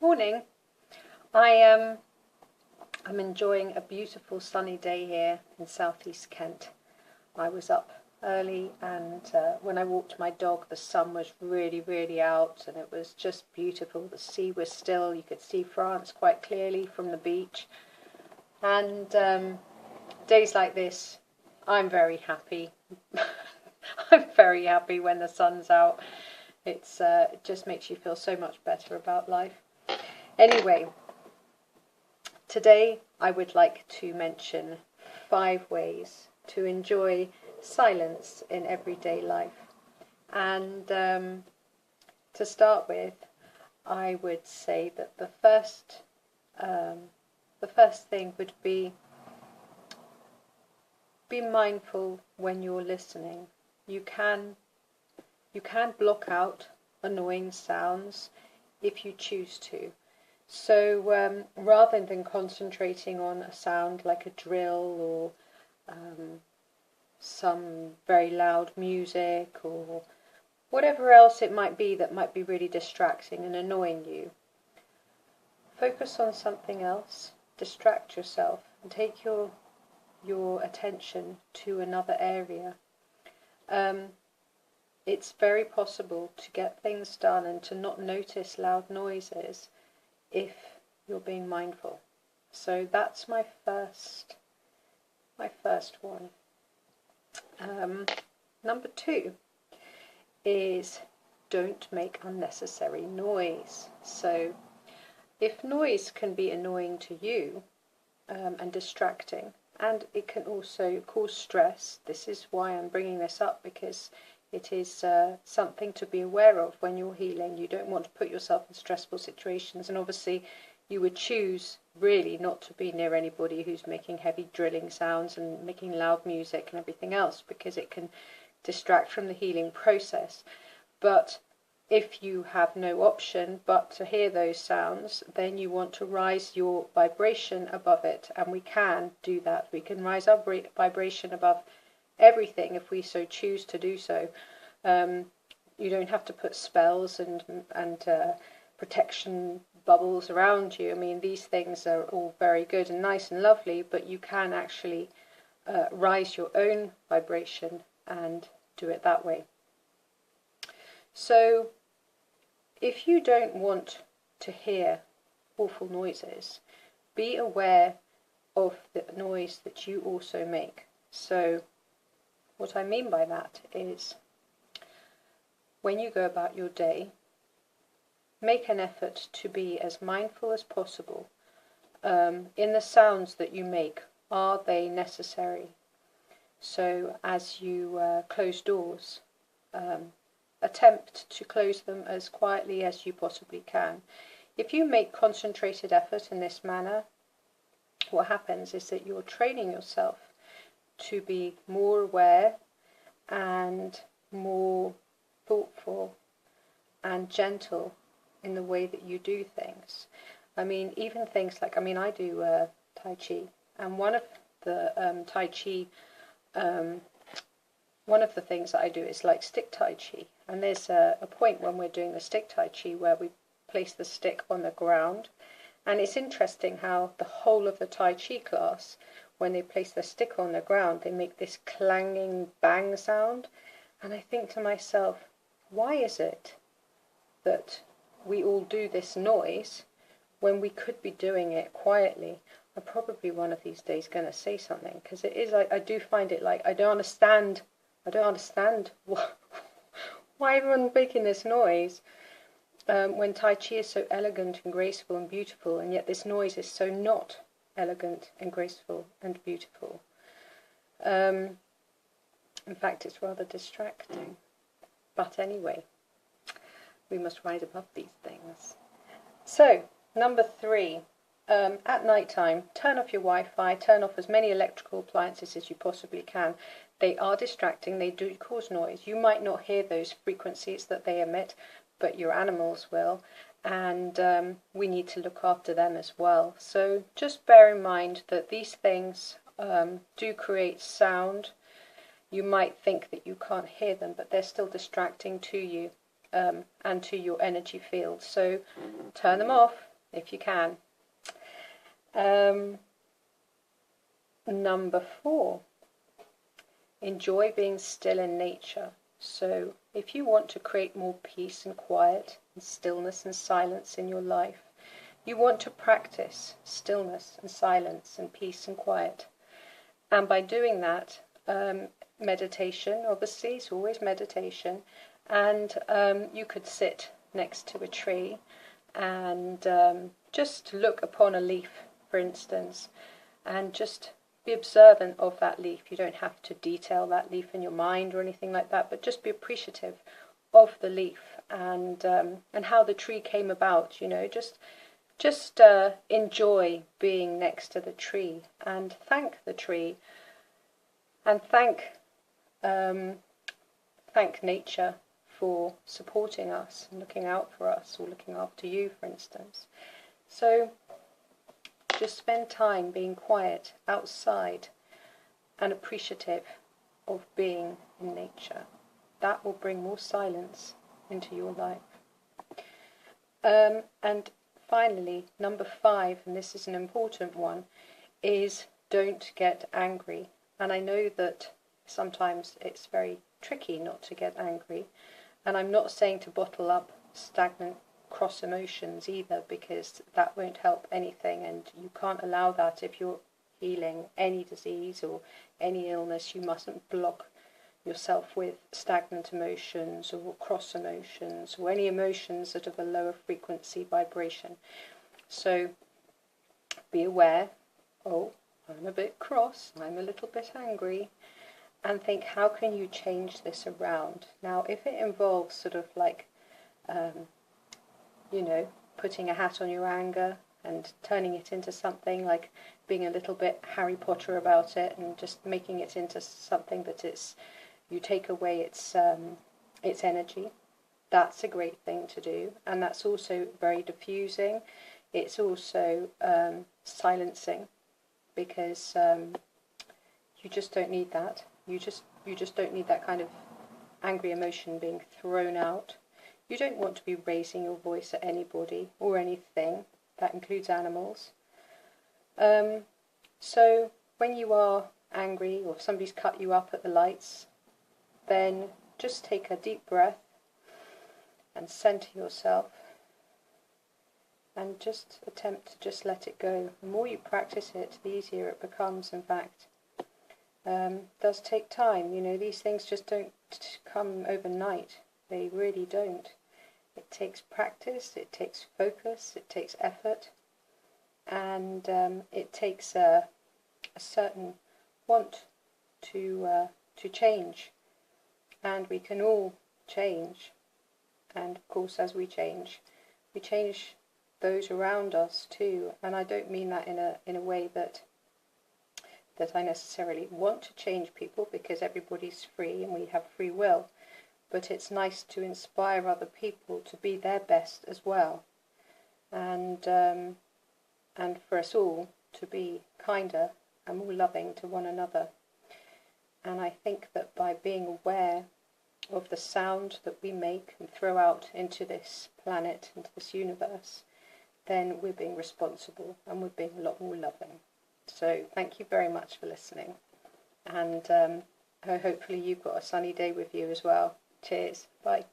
Morning. I'm enjoying a beautiful sunny day here in southeast Kent. I was up early and when I walked my dog the sun was really out and it was just beautiful. The sea was still, you could see France quite clearly from the beach, and days like this I'm very happy. I'm very happy when the sun's out. It just makes you feel so much better about life. Anyway, today I would like to mention 5 ways to enjoy silence in everyday life. And to start with, I would say that the first thing would be mindful when you're listening. You can block out annoying sounds if you choose to. So rather than concentrating on a sound like a drill or some very loud music or whatever else it might be that might be really distracting and annoying you, focus on something else, distract yourself and take your attention to another area. It's very possible to get things done and to not notice loud noises if you're being mindful. So that's my first one. Number 2 is don't make unnecessary noise. So if noise can be annoying to you and distracting, and it can also cause stress, this is why I'm bringing this up, because it is something to be aware of when you're healing. You don't want to put yourself in stressful situations, and obviously you would choose really not to be near anybody who's making heavy drilling sounds and making loud music and everything else, because it can distract from the healing process. But if you have no option but to hear those sounds, then you want to rise your vibration above it, and we can do that. We can rise our vibration above everything if we so choose to do so. You don't have to put spells and protection bubbles around you. I mean, these things are all very good and nice and lovely, but you can actually rise your own vibration and do it that way. So if you don't want to hear awful noises, be aware of the noise that you also make. So what I mean by that is, when you go about your day, make an effort to be as mindful as possible in the sounds that you make. Are they necessary? So as you close doors, attempt to close them as quietly as you possibly can. If you make concentrated effort in this manner, what happens is that you're training yourself to be more aware and more thoughtful and gentle in the way that you do things. I mean, even things like, I do Tai Chi, and one of the Tai Chi, one of the things that I do is like stick Tai Chi, and there's a point when we're doing the stick Tai Chi where we place the stick on the ground, and it's interesting how the whole of the Tai Chi class, when they place the stick on the ground, they make this clanging bang sound, and I think to myself, why is it that we all do this noise when we could be doing it quietly? I'm probably one of these days going to say something, because it is like, I do find it like, I don't understand why everyone's making this noise when Tai Chi is so elegant and graceful and beautiful, and yet this noise is so not elegant and graceful and beautiful. In fact, it's rather distracting. But anyway, we must rise above these things. So, number 3, at night time, turn off your Wi-Fi, turn off as many electrical appliances as you possibly can. They are distracting, they do cause noise. You might not hear those frequencies that they emit, but your animals will, and we need to look after them as well. So just bear in mind that these things do create sound. You might think that you can't hear them, but they're still distracting to you and to your energy field. So turn them off, if you can. Number 4, enjoy being still in nature. So if you want to create more peace and quiet and stillness and silence in your life, you want to practice stillness and silence and peace and quiet. And by doing that, meditation, obviously, is always meditation. And you could sit next to a tree and just look upon a leaf, for instance, and just be observant of that leaf. You don't have to detail that leaf in your mind or anything like that, but just be appreciative of the leaf and how the tree came about. You know, just enjoy being next to the tree and thank the tree and thank nature for supporting us and looking out for us, or looking after you, for instance. So just spend time being quiet outside and appreciative of being in nature. That will bring more silence into your life. And finally, number 5, and this is an important one, is don't get angry. And I know that sometimes it's very tricky not to get angry. And I'm not saying to bottle up stagnant cross emotions either, because that won't help anything, and you can't allow that. If you're healing any disease or any illness, you mustn't block yourself with stagnant emotions or cross emotions or any emotions that have a lower frequency vibration. So be aware, oh, I'm a bit cross, I'm a little bit angry, and think, how can you change this around? Now, if it involves sort of like you know, putting a hat on your anger and turning it into something, like being a little bit Harry Potter about it and just making it into something that you take away its energy. That's a great thing to do, and that's also very diffusing. It's also silencing, because you just don't need that. You just don't need that kind of angry emotion being thrown out. You don't want to be raising your voice at anybody or anything. That includes animals. So when you are angry, or if somebody's cut you up at the lights, then just take a deep breath and center yourself and just attempt to just let it go. The more you practice it, the easier it becomes, in fact. It does take time, you know, these things just don't come overnight. They really don't. It takes practice, it takes focus, it takes effort, and it takes a certain want to change. And we can all change. And of course, as we change those around us too. And I don't mean that in a way that I necessarily want to change people, because everybody's free and we have free will. But it's nice to inspire other people to be their best as well, and for us all to be kinder and more loving to one another. And I think that by being aware of the sound that we make and throw out into this planet, into this universe, then we're being responsible and we're being a lot more loving. So thank you very much for listening, and hopefully you've got a sunny day with you as well. Cheers. Bye.